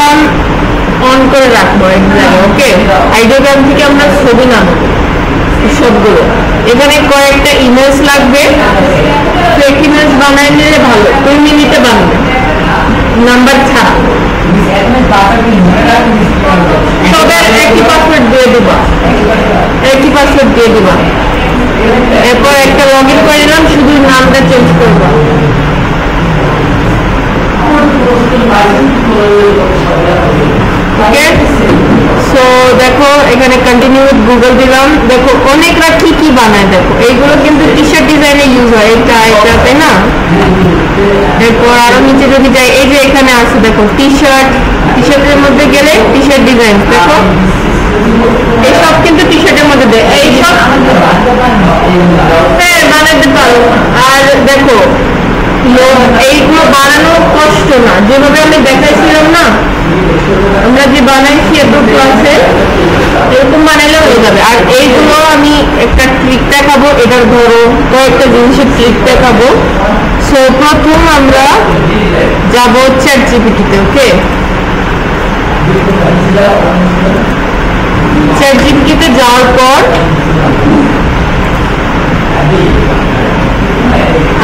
Ideogram on করে রাখবো এক জায়গায়। ওকে, আইডিওগ্রাম থেকে আমরা ছবি নামাবো সবগুলো। এখানে কয়েকটা ইমেজ লাগবে, ফেক ইমেজ বানাই নিলে ভালো, 2 মিনিটে বানাবে নাম্বার ছাড়া। সবার একই পাসওয়ার্ড দিয়ে দিবা, একই পাসওয়ার্ড দিয়ে দিবা। এরপর একটা লগ ইন করে নিলাম, শুধু নামটা চেঞ্জ করবা। ওকে, সো দেখো এখানে কন্টিনিউ উইথ গুগল দিলাম। দেখো অনেকরা কি কি বানায়, দেখো এইগুলো কিন্তু টি শার্ট ডিজাইনে ইউজ হয়, এটা এটা তাই না। এরপর আরো নিচে যদি যাই, এই যে এখানে আছে দেখো টি শার্টের মধ্যে গেলে টি শার্ট ডিজাইন, দেখো এইসব কিন্তু টি শার্টের মধ্যে দেয়, এইসব হ্যাঁ বানাতে পারো। আর দেখো এইগুলো বানানো কষ্ট না, যেভাবে আমি দেখাইছিলাম না, আমরা যে বানাইছি এত ক্লাসে, এরকম বানাইলে হয়ে যাবে। আর এইগুলো আমি একটা ট্রিক দেখাবো, এটার ধরো কয়েকটা জিনিসের ট্রিক দেখাবো। সো প্রথম আমরা যাবো চ্যাট জিপিটিতে। ওকে, চ্যাট জিপিটিতে যাওয়ার পর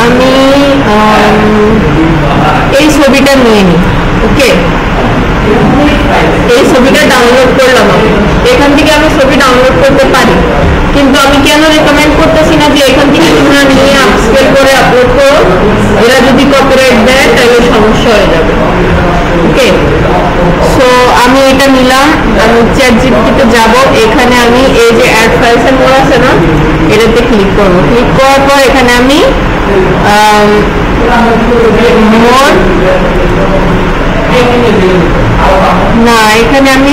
আমি এই ছবিটা নিয়ে নিই। ওকে, এই ছবিটা ডাউনলোড করলাম। এখান থেকে আমি ছবি ডাউনলোড করতে পারি, কিন্তু আমি কেন রেকমেন্ড করতেছি না যে এখান থেকে তোমরা নিয়ে আপস্কেল করে আপলোড করো, এরা যদি কপিরাইট দেয় তাহলে সমস্যা হয়ে যাবে। ওকে, সো আমি এটা নিলাম, আমি চ্যাট জিপিটিতে যাব। এখানে আমি এই যে অ্যাড ফাইলস এন্ড মোর আছে না, এটাতে ক্লিক করবো। ক্লিক করার পর এখানে আমি মোর না, এখানে আমি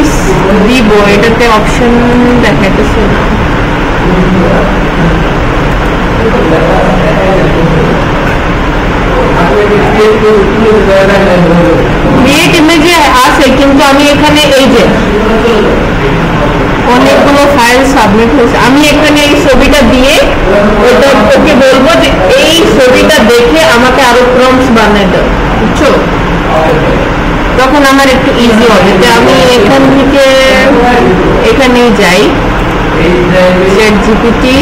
দিব, এটাতে অপশন দেখাইতেছে না। ক্রিয়েট ইমেজে আছে, কিন্তু আমি এখানে এই যে অনেকগুলো ফাইল সাবমিট হয়েছে, আমি এখানে এই ছবিটা দিয়ে ওটা ওকে বলবো যে এই ছবিটা দেখে আমাকে আরো প্রম্পটস বানিয়ে দাও, বুঝছো? তখন আমার একটু ইজি হবে। যে আমি এখান থেকে এখানেই যাই, চ্যাট জিপিটি,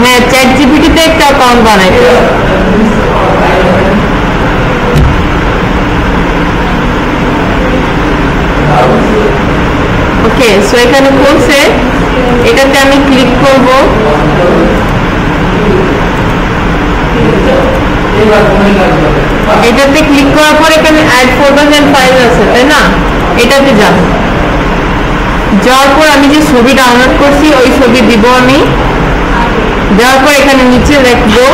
হ্যাঁ চ্যাট জিপিটিতে একটা অ্যাকাউন্ট বানাইতে। ওকে, সো এখানে বলছে, এটাতে আমি ক্লিক করব। এটাতে ক্লিক করার পর এখানে অ্যাড ফটোজ এন্ড ফাইল আছে, তাই না? এটাতে যাব, যাওয়ার পর আমি যে ছবি ডাউনলোড করছি ওই ছবি দিব আমি। দেওয়ার পর এখানে নিচে লিখবো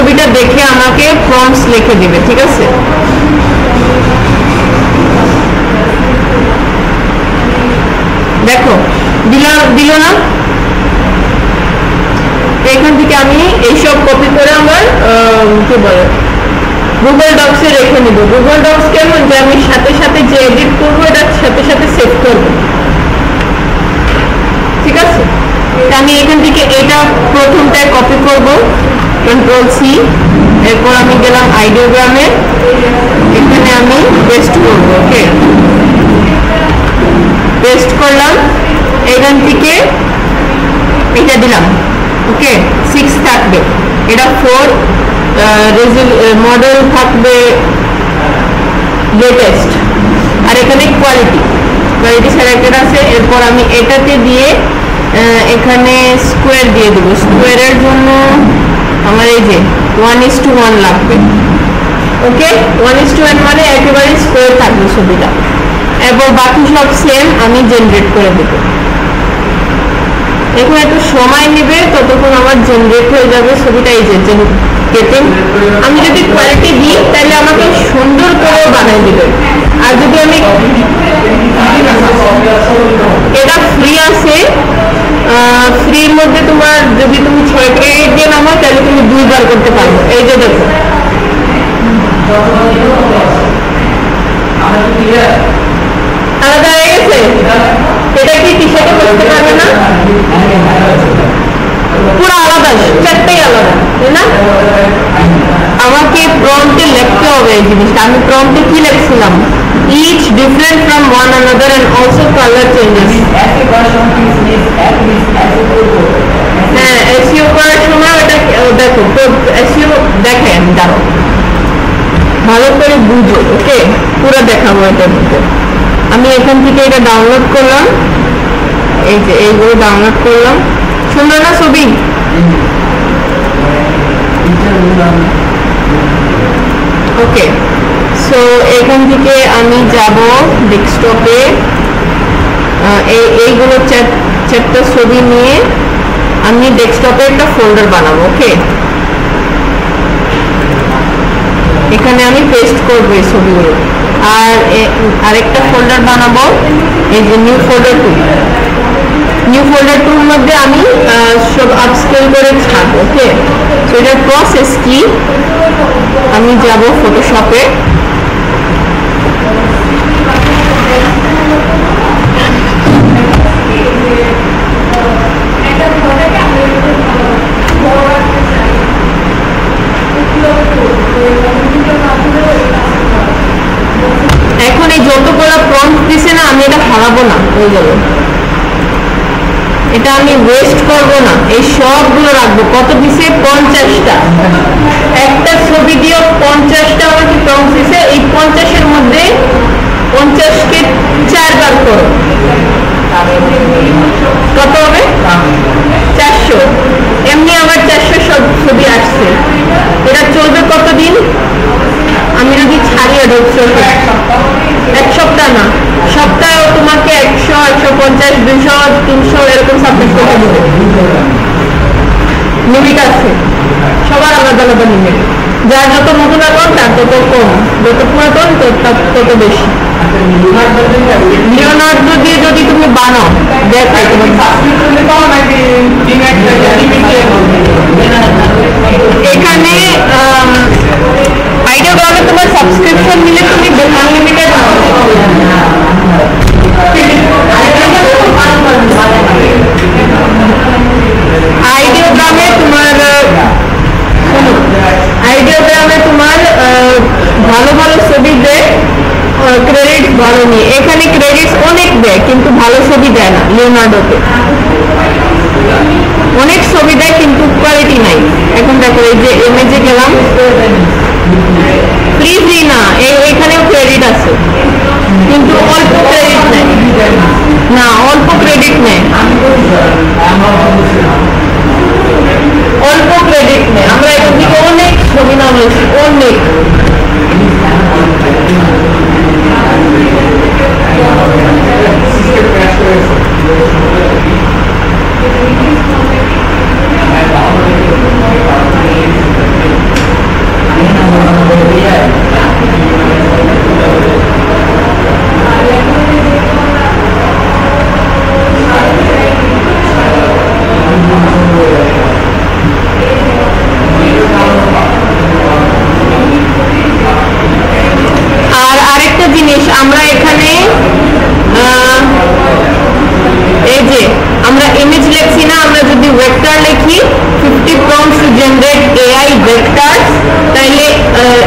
ছবিটা দেখে আমাকে প্রম্পটস লিখে দিবে, ঠিক আছে? দেখো দিল না? এখান থেকে আমি এইসব কপি করে আমার কি বলে গুগল ডক্সে রেখে নিব। গুগল ডক্স কেমন যে আমি সাথে সাথে যে এডিট করবো এটা সাথে সাথে সেভ করবো, ঠিক আছে? আমি এখান থেকে এটা প্রথমটায় কপি করব, কন্ট্রোল সি, এরপর আমি গেলাম আইডিওগ্রামে, এখানে আমি পেস্ট করব। ওকে, পেস্ট করলাম, এখান থেকে এটা দিলাম। ওকে, 6 থাকবে, এটা 4, মডেল থাকবে লেটেস্ট, আর এখানে কোয়ালিটি সিলেক্টেড আছে। এরপর আমি এটাতে দিয়ে এখানে স্কোয়ার দিয়ে দেবো। স্কোয়ারের জন্য আমার এই যে 1:1 লাগবে। ওকে, 1:1 মানে একেবারে স্কোয়ার থাকবে ছবিটা। এরপর বাকি সব সেম আমি জেনারেট করে দেবো। এখন একটু সময় নেবে, ততক্ষণ আমার জেনারেট হয়ে যাবে ছবিটা। এই যে গেটিং, আমি যদি কোয়ালিটি দিই তাহলে আমাকে সুন্দর করে বানিয়ে দিবে। আর যদি আমি এটা ফ্রি আছে, ফ্রির মধ্যে তোমার যদি তুমি 6 ক্রেডিট দিয়ে নামো তাহলে তুমি 2 বার করতে পারবো। এই যে দেখো, আলাদা হয়ে গেছে। এটা কি টি-শার্টে করতে পারবে না? পুরো আলাদা, চারটাই আলাদা, তাই না? আমাকে প্রম্পটে লিখতে হবে এই জিনিসটা। আমি প্রম্পটে কি লিখছিলাম? Each different from one another and also colour changes. হ্যাঁ, এসইও করার সময় ওটা দেখো, এসইও দেখে, আমি দাঁড়াও ভালো করে বুঝো। ওকে, পুরো দেখাবো এটার মধ্যে। আমি এখান থেকে এটা ডাউনলোড করলাম, এই যে এইগুলো ডাউনলোড করলাম। সুন্দর না ছবি? ওকে, সো এখান থেকে আমি যাব ডেস্কটপে। এইগুলো চারটা ছবি নিয়ে আমি ডেস্কটপে একটা ফোল্ডার বানাবো। ওকে, এখানে আমি পেস্ট করবো এই ছবিগুলো। আর আরেকটা ফোল্ডার বানাবো, এই যে নিউ ফোল্ডার 2। নিউ ফোল্ডার 2 এর মধ্যে আমি সব আপস্কেল করে ছাড়বো। ওকে, সো এটার প্রসেস কি? আমি যাব ফটোশপে, এখন এই যতগুলো প্রম্পট দিছে না, আমি এটা হারাবো না, হয়ে গেল। এটা আমি ওয়েস্ট করব না, এই সবগুলো রাখবো। কত দিছে? 50টা। একটা ছবি দিয়ে 50টা আমাকে প্রম্পট দিছে। এই 50-এর মধ্যে 50কে 4 বার করো, কত হবে? 400। এমনি আমার 400 সব ছবি আসছে। এটা চলবে কতদিন? আমি যদি ছাড়ি এক সপ্তাহ না, সপ্তাহে তোমাকে 100, 150, 200, 300 এরকম সাবমিট করতে দেবে। লিমিট আছে, সবার আলাদা আলাদা লিমিট। যার যত নতুন অ্যাকাউন্ট তার তত কম, যত পুরাতন তত বেশি। লিওনার্দো দিয়ে যদি তুমি বানাও, দেখো এখানে আইডিওগ্রামে তোমার সাবস্ক্রিপশন নিলে তুমি আনলিমিটেড আইডিওগ্রামে তোমার ভালো ভালো ছবি দেয়, ক্রেডিট ভালো নিয়ে। এখানে ক্রেডিট অনেক দেয় কিন্তু ভালো ছবি দেয় না। লিওনার্দোতে অনেক ছবি দেয় কিন্তু কোয়ালিটি নাই। এখন দেখো, এই যে ইমেজে গেলাম, ফ্রি না, এখানেও ক্রেডিট আছে কিন্তু অল্প ক্রেডিট নেয় না, অল্প ক্রেডিট নেয়, অল্প ক্রেডিট নেয়। আমরা এখান থেকে অনেক ছবি নামিয়েছি, অনেক। এখানে এই যে আমরা ইমেজ লিখছি না, আমরা যদি ভেক্টর লিখি 50 prompts to generate AI vectors, তাইলে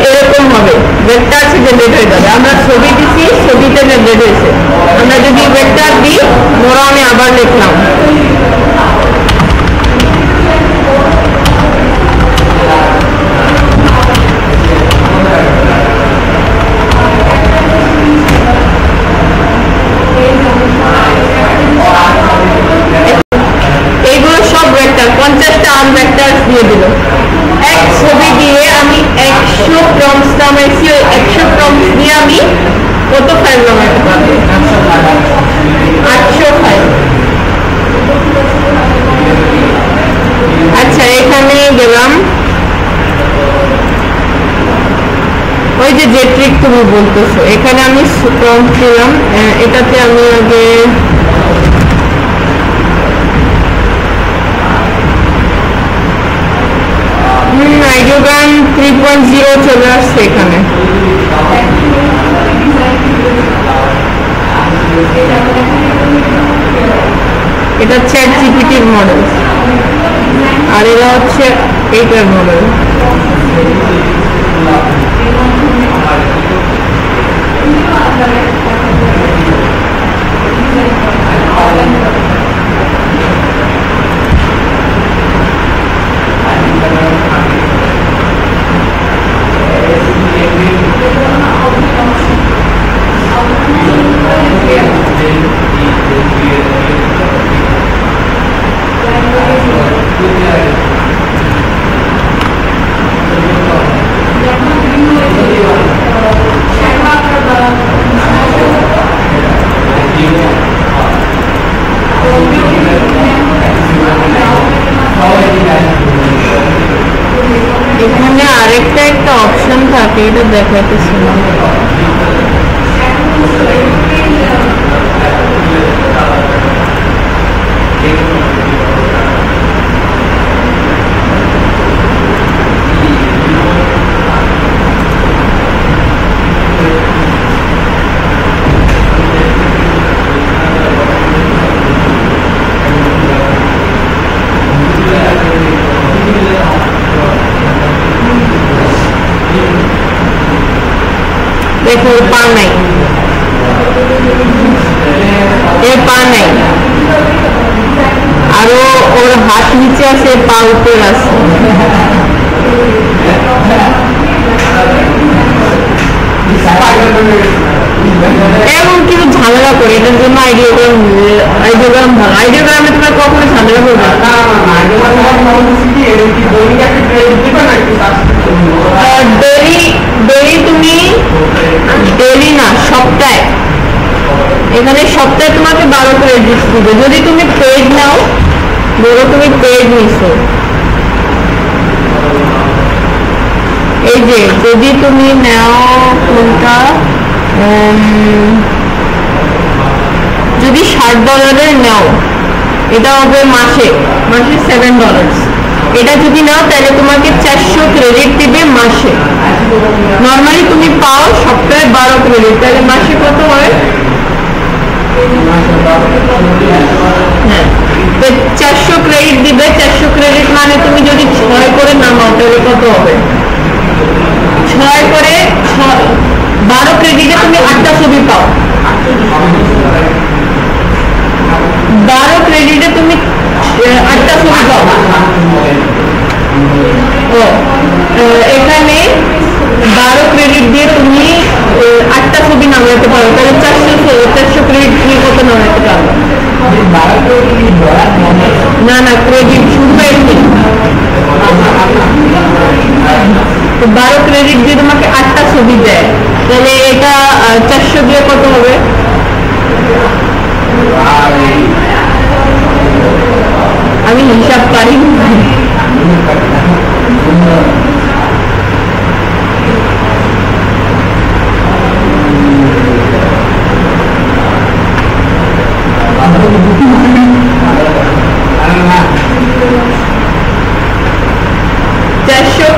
এরকম হবে, ভেক্টরস জেনারেট হয়ে যাবে। আমরা ছবি দিছি, ছবিতে জেনারেট হয়েছে। আমরা যদি ভেক্টর দিই, ধরো আমি আবার লিখলাম দিয়ে দিল। এক ছবি দিয়ে আমি 100 প্রম্পটস নামাইছি, 100 প্রম্পটস দিয়ে আমি কত ফাইল নামাইতে পারবো? 800 ফাইল। আচ্ছা, এখানে গেলাম, ওই যে ট্রিক তুমি বলতেছো, এখানে আমি প্রম্পট দিলাম, এটাতে আমি আগে আইডিওগ্রাম 3.0 চলে আসছে এখানে। এটা চ্যাট জিপিটির মডেল, আর এরা হচ্ছে এইটার মডেল। এখানে আরেকটা একটা অপশন থাকে, এটা দেখাইতেছি না। দেখো পা নাই, এর পা নাই, আরো ওর হাত নিচে আছে, পা উপর আছে। এমন কিছু ঝামেলা করে, এটার জন্য আইডিওগ্রাম ভালো। আইডিওগ্রামে তোমার কখনো ঝামেলা করবে না। তুমি ডেলি না, সপ্তাহে, এখানে সপ্তাহে তোমাকে 12 ক্রেডিট দিবে। যদি তুমি পেড নাও, ধরো তুমি পেড নিছো, এই যে যদি তুমি নাও কোনটা, যদি $60 নাও, এটা হবে মাসে $7। এটা যদি নাও তাহলে তোমাকে 400 ক্রেডিট দিবে মাসে। নর্মালি তুমি পাও সপ্তাহে 12 ক্রেডিট, তাহলে মাসে কত হয়? হ্যাঁ, 400 ক্রেডিট দিবে। 400 ক্রেডিট মানে তুমি যদি 6 করে নামাও তাহলে কত হবে? 6 করে 12 ক্রেডিটে তুমি 8টা ছবি পাও। 12 ক্রেডিটে তুমি 8টা ছবি পাও। ও এখানে 12 ক্রেডিট দিয়ে তুমি 8টা ছবি নামাতে পারো, তাহলে 400 ক্রেডিট তুমি কত নামাতে পারো? না না, ক্রেডিট শুধু 12 ক্রেডিট দিয়ে তোমাকে 8টা ছবি দেয়, তাহলে এটা 400 দিয়ে কত হবে? আমি হিসাব পারি।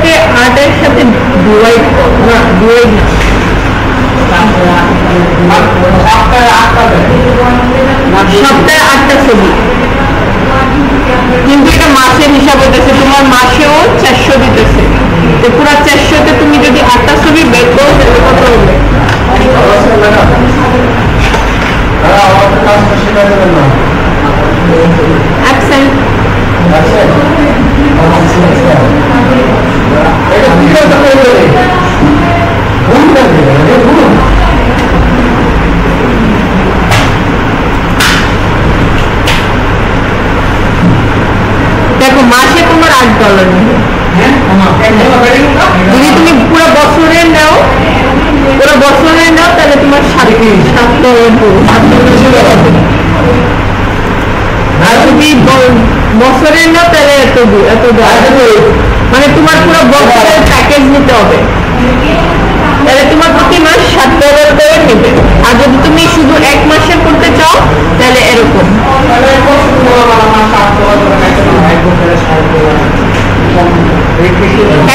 কে 8 এর সাথে ডিভাইড করো, না ডিভাইড না, সপ্তাহে 8টা ছবি, কিন্তু এটা মাসের হিসাব হইতেছে, তোমার মাসেও 400 দিতেছে, তো পুরো 400-তে তুমি যদি 8টা ছবি বের করো তাহলে কত হবে? দেখো মাসে তোমার $8 নেবে। যদি তুমি পুরো বছরে নাও তাহলে তোমার $7 আর যদি বছরে নাও তাহলে এত মানে তোমার পুরো বছরের প্যাকেজ নিতে হবে, তাহলে তোমার প্রতি মাস $7 করে নেবে। আর যদি তুমি শুধু 1 মাসে করতে চাও তাহলে এরকম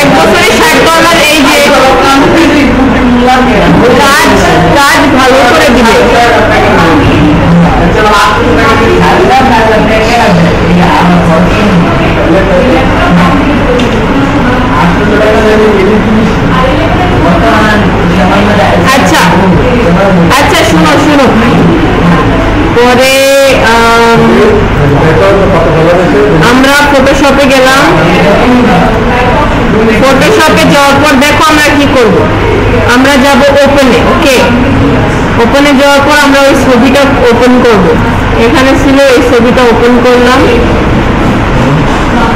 এক বছরে $60। এই যে কাজ ভালো করে দিবে, আচ্ছা আচ্ছা শুনো পরে আমরা ফটোশপে গেলাম। ফটোশপে যাওয়ার পর দেখো আমরা কি করব, আমরা যাব ওপেনে। ওকে, ওপেনে যাওয়ার পর আমরা ওই ছবিটা ওপেন করব। এখানে ছিল এই ছবিটা ওপেন করলাম।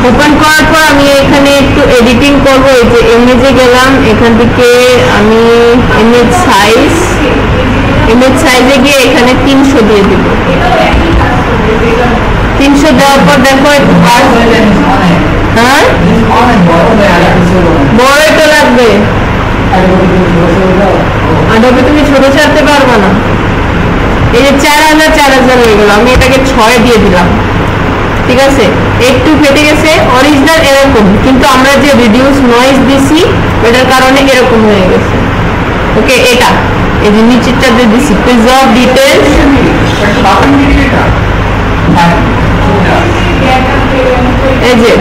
ওপেন করার পর আমি এখানে একটু এডিটিং করব। এই যে ইমেজে গেলাম, এখান থেকে আমি ইমেজ সাইজে গিয়ে এখানে 300 দিয়ে দিব। 300 দেওয়ার পর দেখো হ্যাঁ বড় তো লাগবে, আদবে তুমি ছোট ছাড়তে পারবে না। এই যে 4000 হয়ে গেল, আমি এটাকে 6 দিয়ে দিলাম। ঠিক আছে, একটু ফেটে গেছে, অরিজিনাল এরকম, কিন্তু আমরা যে রিডিউস নয়েজ দিছি এটার কারণে এরকম হয়ে গেছে। ওকে, এটা এই যে নিচেরটা দিয়ে দিছি প্রিজার্ভ ডিটেইলস। এই যে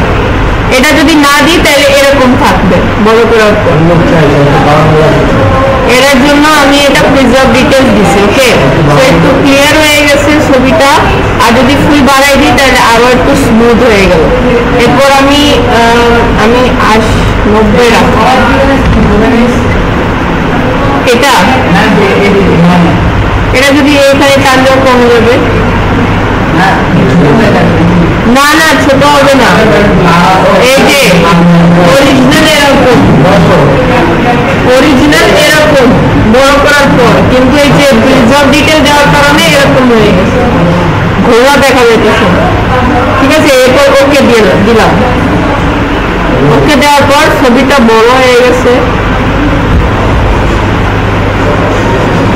এটা যদি না দিই তাহলে এরকম থাকবে বড় করার পর। এর জন্য আমি এটা প্রিজার্ভ ডিটেইলস দিছি। ওকে, তো একটু ক্লিয়ার হয়ে গেছে ছবিটা। আর যদি ফুল বাড়াই দিই তাহলে আরো একটু স্মুথ হয়ে গেল। এরপর আমি 90 রাখবো। এটা যদি এখানে টানলেও কমে যাবে। না না, ছোট হবে না। এই যে অরিজিনাল এরকম বড় করার পর, কিন্তু এই যে প্রিজার্ভ ডিটেইল দেওয়ার কারণে এরকম হয়ে গেছে, ঘোরা দেখা যাইতেছে। ঠিক আছে, এরপর ওকে দিলাম। ওকে দেওয়ার পর ছবিটা বড় হয়ে গেছে।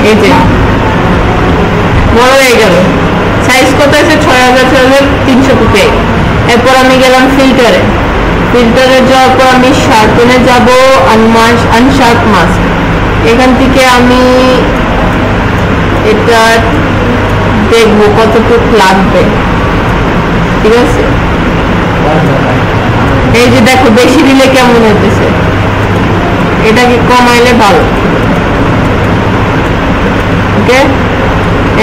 এই যে বড় হয়ে গেল। সাইজ কত আছে? 6300 পিপে। এরপর আমি গেলাম ফিল্টারে যাওয়ার পর আমি শার্পনে যাব, আনশার্প মাস্ক। এখান থেকে আমি এটা দেখবো কতটুকু লাগবে। ঠিক আছে, এই যে দেখো বেশি দিলে কেমন হইতেছে, এটাকে কমাইলে ভালো। ওকে,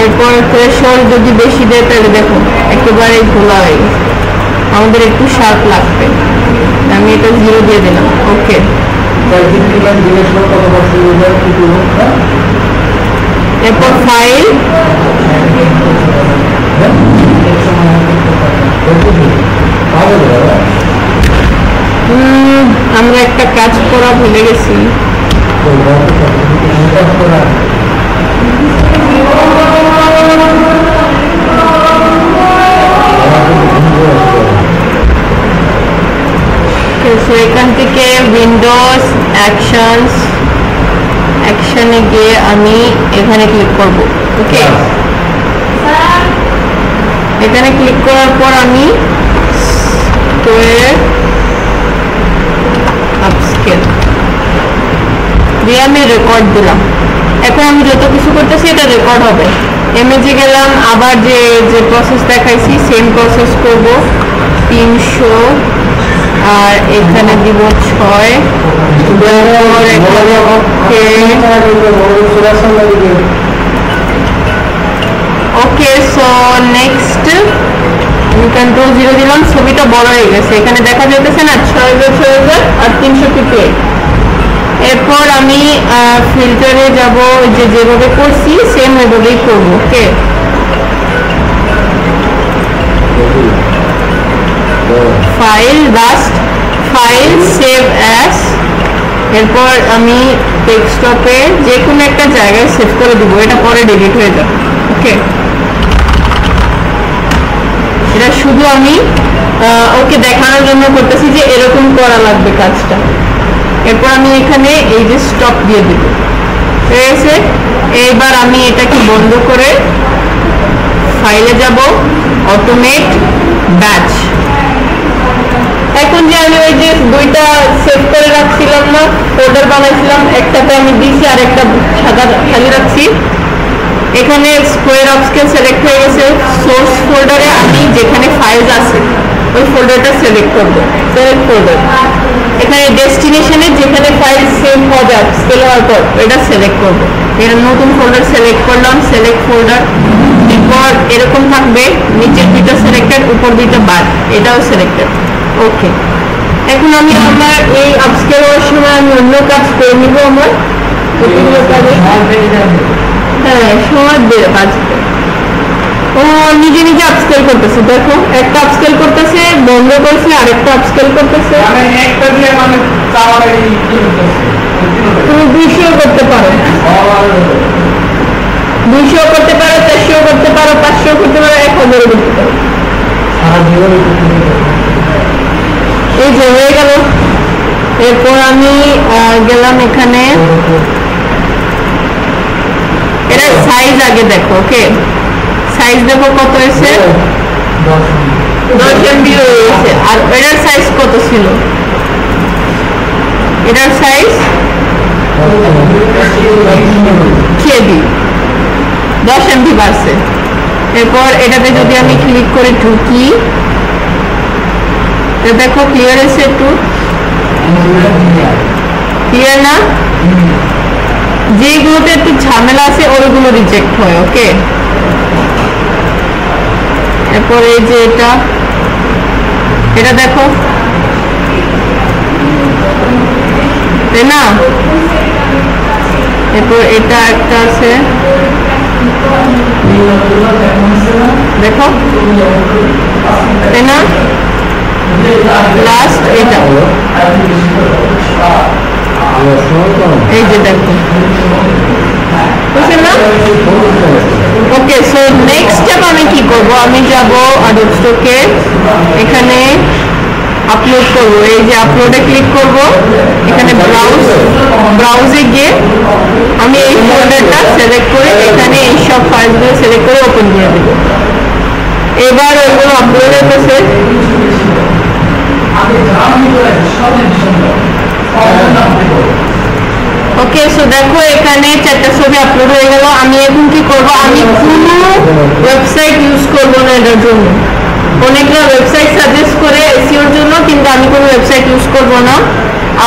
এরপর থ্রেশহোল্ড যদি বেশি দেয় তাহলে দেখো একেবারে খোলা হয়ে গেছে। আমাদের একটু শার্প লাগবে, আমি এটা 0 দিয়ে দিলাম। ওকে, এরপর ফাইল, আমরা একটা কাজ করা ভুলে গেছি। এখান থেকে উইন্ডোজ অ্যাকশনে গিয়ে আমি এখানে ক্লিক করব। ওকে, এখানে ক্লিক করার পর আমি আপস্কেল দিয়ে আমি রেকর্ড দিলাম। এখন আমি যত কিছু করতেছি এটা রেকর্ড হবে। ইমেজে গেলাম, আবার যে যে প্রসেস দেখাইছি সেম প্রসেস করব 300 আর এখানে দিব 6 ওকে। সো নেক্সট আমি কন্ট্রোল 0 দিলাম, ছবিটা বড় হয়ে গেছে, এখানে দেখা যাইতেছে না 6000 আর 358। এরপর আমি ফিল্টারে যাব, যে যেভাবে করছি সেম ওইভাবেই করবো। Okay, file, last file, save as. এরপর আমি ডেস্কটপে যে কোনো একটা জায়গায় সেভ করে দিব, এটা পরে ডিলিট হয়ে যাবে। ওকে, এটা শুধু আমি ওকে দেখানোর জন্য করতেছি যে এরকম করা লাগবে কাজটা। এরপর আমি এখানে এই যে স্টপ দিয়ে দিব, ঠিক আছে। এইবার আমি এটাকে বন্ধ করে ফাইলে যাব, অটোমেট ব্যাচ। এখন যে আমি ওই যে দুইটা সেভ করে রাখছিলাম না, ফোল্ডার বানাইছিলাম, একটাতে আমি দিছি আর একটা সাদা খালি রাখছি। এখানে স্কোয়ার অফ স্কেল সিলেক্ট হয়ে গেছে। সোর্স ফোল্ডারে আমি যেখানে ফাইলস আছে ওই ফোল্ডারটা সিলেক্ট করব, সিলেক্ট ফোল্ডার। এখানে ডেস্টিনেশনে যেখানে ফাইল সেভ হবে স্কেল হওয়ার পর এটা সিলেক্ট করব। এটা নতুন ফোল্ডার সিলেক্ট করলাম, সিলেক্ট ফোল্ডার। এরপর এরকম থাকবে, নিচের দুইটা সিলেক্টেড, উপর দুইটা বাদ, এটাও সিলেক্টেড। ওকে, এখন আমি আমার এই আপস্কেল হওয়ার সময় আমি অন্য কাজ করে নিব। আমার হ্যাঁ, সময় বেড়ে বাঁচবে। ও নিজে নিজে আপস্কেল করতেছে, দেখো একটা আপস্কেল করতেছে, বন্ধ করছে, আরেকটা আপস্কেল করতেছে। তুমি 200 করতে পারো, 200 করতে পারো, 400 করতে পারো, 500 করতে পারো, 1000 করতে পারো। এই যে হয়ে গেল। এরপর আমি গেলাম এখানে, এটা সাইজ আগে দেখো। ওকে, সাইজ দেখো কত হয়েছে, 10 MB হয়েছে। আর এটার সাইজ কত ছিল, এটার সাইজ কেবি, 10 MB বাড়ছে। এরপর এটাতে যদি আমি ক্লিক করে ঢুকি, দেখো ক্লিয়ার আছে, একটু ক্লিয়ার না? যেগুলোতে একটু ঝামেলা আছে ওইগুলো রিজেক্ট হয়। ওকে, এরপর এই যে এটা দেখো, তাই না? এরপর এটা একটা আছে, দেখো, তাই না? লাস্ট এটা, এই যে দেখো, বুঝলেন না? ওকে, সো নেক্সট স্টেপ আমি কি করব, আমি যাব অ্যাডোব স্টোকে, এখানে আপলোড করব। এই যে আপলোডে ক্লিক করব, এখানে ব্রাউজে গিয়ে আমি এই ফোল্ডারটা সিলেক্ট করে এখানে এই সব ফাইলগুলো সিলেক্ট করে ওপেন করে দেব। এবার ওইগুলো আপলোড হতেছে। ওকে, সো দেখো এখানে 4টা ছবি আপলোড হয়ে গেল। আমি এখন কি করব, আমি কোনো ওয়েবসাইট ইউজ করব না এটার জন্য। অনেকগুলো ওয়েবসাইট সাজেস্ট করে এসইওর জন্য, কিন্তু আমি কোনো ওয়েবসাইট ইউজ করব না।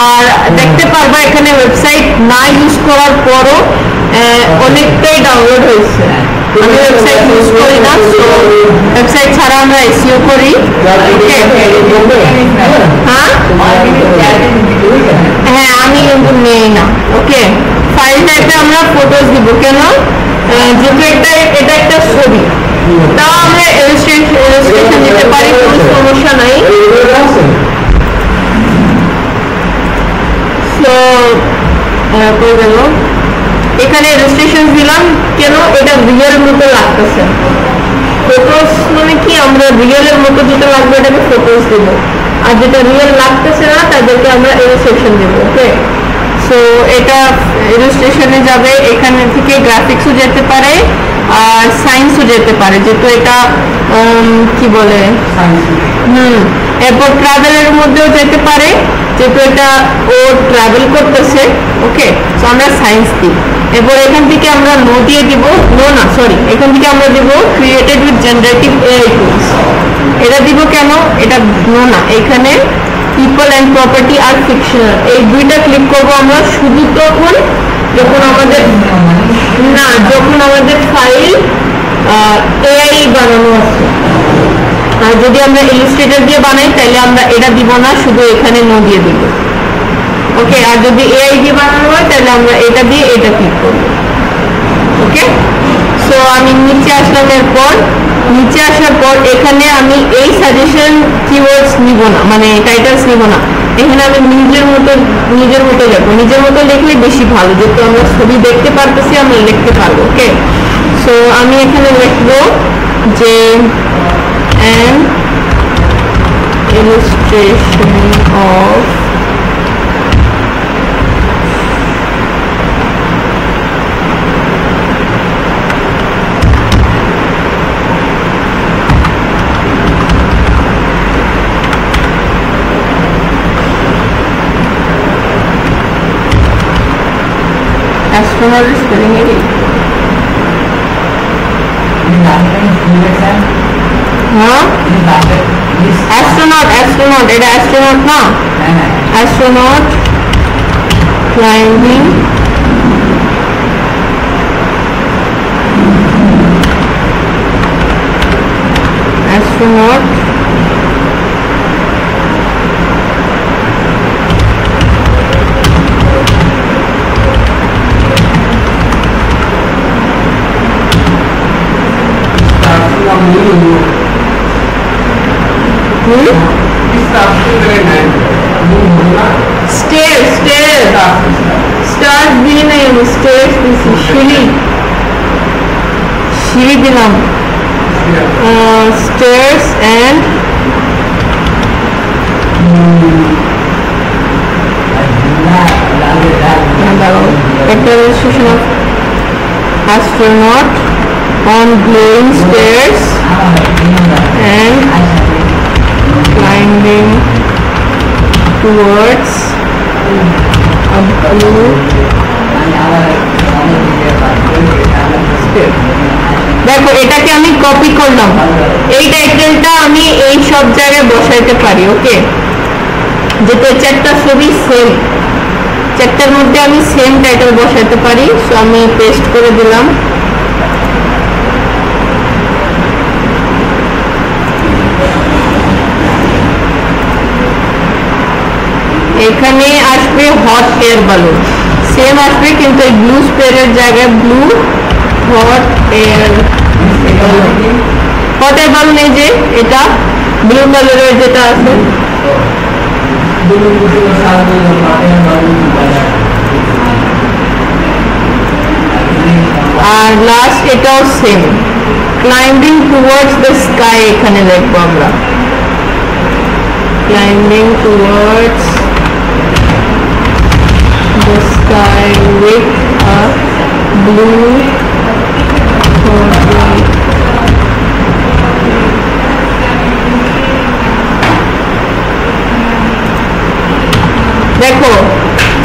আর দেখতে পারবা এখানে ওয়েবসাইট না ইউজ করার পরও অনেকটাই ডাউনলোড হয়েছে। আমি ওয়েবসাইট ইউজ করি না, সো ওয়েবসাইট ছাড়া আমরা এসইও করি। হ্যাঁ, আমি কিন্তু নেই না। ওকে, ফাইল টাইপে আমরা ফটোজ দিব, কেন? যেহেতু এটা একটা ছবি, তাও আমরা ইলাস্ট্রেশন দিতে পারি, কোনো সমস্যা নাই। সো কই গেল, এখানে ইলাস্ট্রেশন দিলাম, কেন? এটা রিয়েল মতো লাগতেছে। ফটোস মানে কি, আমরা রিয়েলের মতো যেটা লাগবে এটাকে ফটোস দিব, আর যেটা রিয়েল লাগতেছে না তাদেরকে আমরা ইলাস্ট্রেশন দেব। ওকে, সো এটা ইলাস্ট্রেশনে যাবে, এখানে থেকে গ্রাফিক্সও যেতে পারে আর সায়েন্সও যেতে পারে, যেহেতু এটা কি বলে, এরপর ট্রাভেলের মধ্যেও যেতে পারে, যেহেতু এটা ও ট্রাভেল করতেছে, ওকে, তো আমরা সায়েন্স দিই। এরপর এখান থেকে আমরা নো দিয়ে দিব, এখান থেকে আমরা দিব created with generative AI tools. এটা দিব কেন, এটা নো না, এখানে পিপল অ্যান্ড প্রপার্টি আর ফিকশনাল এই দুইটা ক্লিক করব আমরা শুধু তখন যখন আমাদের ফাইল এআই বানানো আছে। আর যদি আমরা ইলাস্ট্রেটর দিয়ে বানাই তাহলে আমরা এটা দিব না, শুধু এখানে নো দিয়ে দিব, ওকে। আর যদি এআই দিয়ে বানানো হয় তাহলে আমরা এটা দিয়ে এটা ক্লিক করব, ওকে। সো আমি নিচে আসলাম, এরপর নিচে আসার পর এখানে আমি এই সাজেশন কিওয়ার্ডস নিব না, মানে টাইটেলস নিব না। এখানে আমি নিজের মতো যাবো, নিজের মতো লিখলে বেশি ভালো, যেহেতু আমরা ছবি দেখতে পারতেছি আমরা লিখতে পারবো, ওকে। সো আমি এখানে লিখবো যে an illustration of astronaut is spelling it. Astronaut, এটা astronaut না, astronaut climbing stairs দিয়ে নাই, stairs দিছি, সিঁড়ি দিলাম, stairs and illustration of astronaut on glowing stairs and climbing towards a blue stair. দেখো এটাকে আমি কপি করলাম, এই টাইটেলটা আমি এই সব জায়গায় বসাইতে পারি, ওকে। যেহেতু চারটা ছবি সেম, চারটার মধ্যে আমি সেম টাইটেল বসাইতে পারি। সো আমি পেস্ট করে দিলাম। এখানে আসবে হট এয়ার বালুন, সেম আসবে কিন্তু এই ব্লু স্পেয়ারের জায়গায় ব্লু হট এয়ার বালুন। এই যে এটা ব্লু কালারের যেটা আছে, আর লাস্ট এটাও same, climbing towards the sky, এখানে দেখবো আমরা climbing towards the sky with a blue দেখো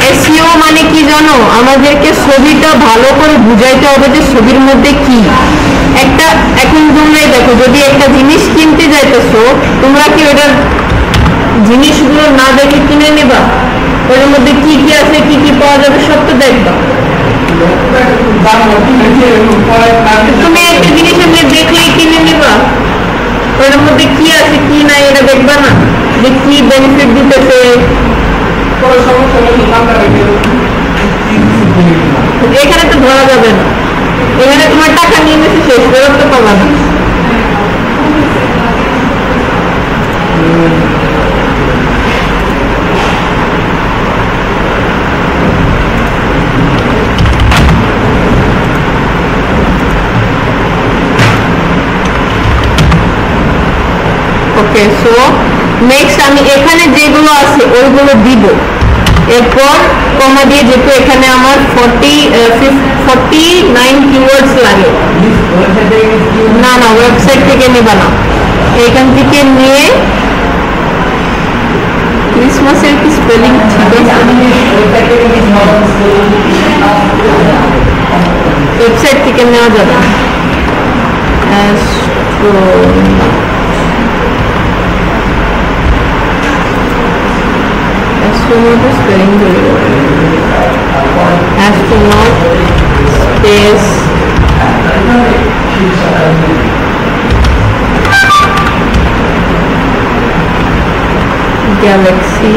এসইও মানে কি জানো, আমাদেরকে ছবিটা ভালো করে বুঝাইতে হবে যে ছবির মধ্যে কি একটা। এখন তোমরাই দেখো, যদি একটা জিনিস কিনতে যাইতেছো তোমরা কি ওটার জিনিসগুলো না দেখে কিনে নেবা? ওর মধ্যে কি কি আছে, কি কি পাওয়া যাবে সব তো দেখবা। তুমি একটা জিনিস এমনি দেখলেই কিনে নিবা, ওর মধ্যে কি আছে কি নাই এটা দেখবা না, যে কি বেনিফিট দিতেছে। এখানে তো ধরা যাবে না, এখানে তোমার টাকা নিয়ে নিচ্ছে শেষ ফেরত তো পাবা না। ওকে, সো নেক্সট আমি এখানে যেগুলো আছে ওইগুলো দিব, এরপর কমা দিয়ে, যেহেতু এখানে আমার 49 কিওয়ার্ডস লাগে। না না, ওয়েবসাইট থেকে নেবা না, এখান থেকে নিয়ে ক্রিসমাসের কি স্পেলিং ঠিক আছে? ওয়েবসাইট থেকে নেওয়া যাবে স্পেলিং অ্যাস্ট্রোনট স্পেস Galaxy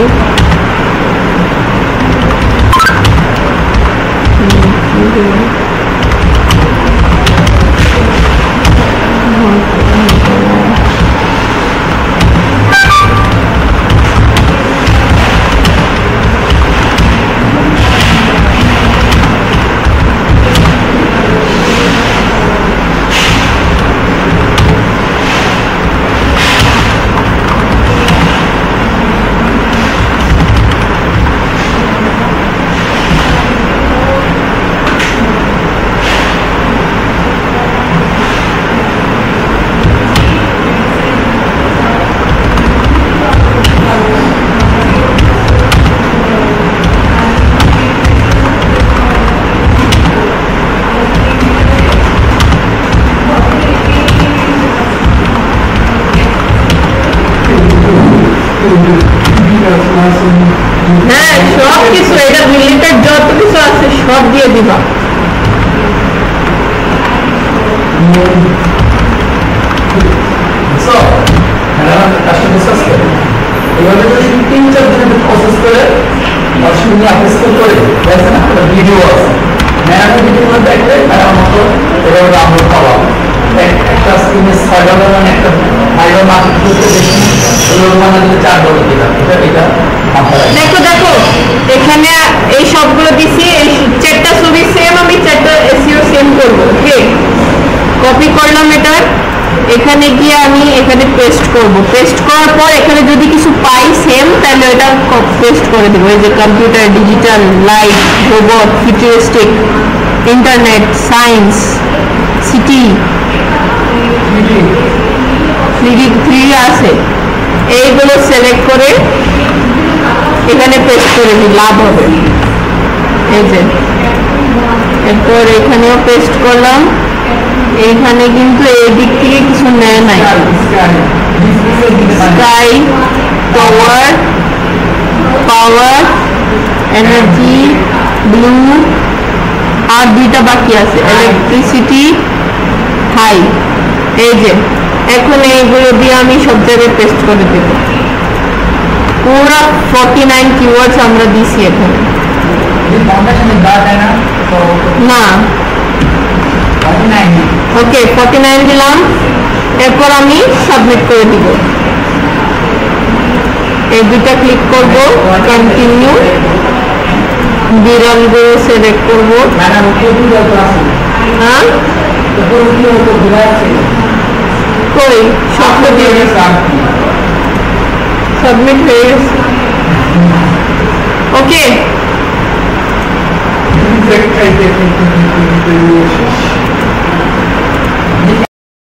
হ্যাঁ সব কিছু এটা রিলেটেড যত কিছু আছে সব দিয়ে দিবা এভাবে যদি 3-4 দিনের প্রসেস করে অসুবিধা আপস্কেল করে দেখেন একটা ভিডিও আছে ম্যারাথন ভিডিও দেখলে তার মতো এভাবে ডাউনলোড পাওয়া একটা স্ক্রিনে $6 মানে একটা ফাইবার মার্কেট করতে দেখি এগুলো মানে $4 দিলাম এটা দেখো দেখো এখানে এই সবগুলো দিছি এই চারটা ছবি সেম আমি চারটা এসইও সেম করব ওকে কপি করলাম এটা এখানে গিয়ে আমি এখানে পেস্ট করব পেস্ট করার পর এখানে যদি কিছু পাই সেম তাহলে এটা পেস্ট করে দেব এই যে computer digital life robot futuristic internet science city 3D আছে এইগুলো সিলেক্ট করে এখানে পেস্ট করে দিই লাভ হবে এই যে এরপর এখানেও পেস্ট করলাম এইখানে কিন্তু এই দিক থেকে কিছু নেয় নাই স্কাই পাওয়ার পাওয়ার এনার্জি ব্লু আর দুইটা বাকি আছে ইলেকট্রিসিটি হাই এই যে এখন এইগুলো দিয়ে আমি সব জায়গায় পেস্ট করে দেব পুরো 49 কিওয়ার্ডস আমরা দিছি এখানে না ওকে 49 দিলাম এরপর আমি সাবমিট করে দিব এই দুইটা ক্লিক করব কন্টিনিউ বিরলগুলো সিলেক্ট করব হ্যাঁ কই সবটা দিয়ে সাবমিট হয়ে গেছে ওকে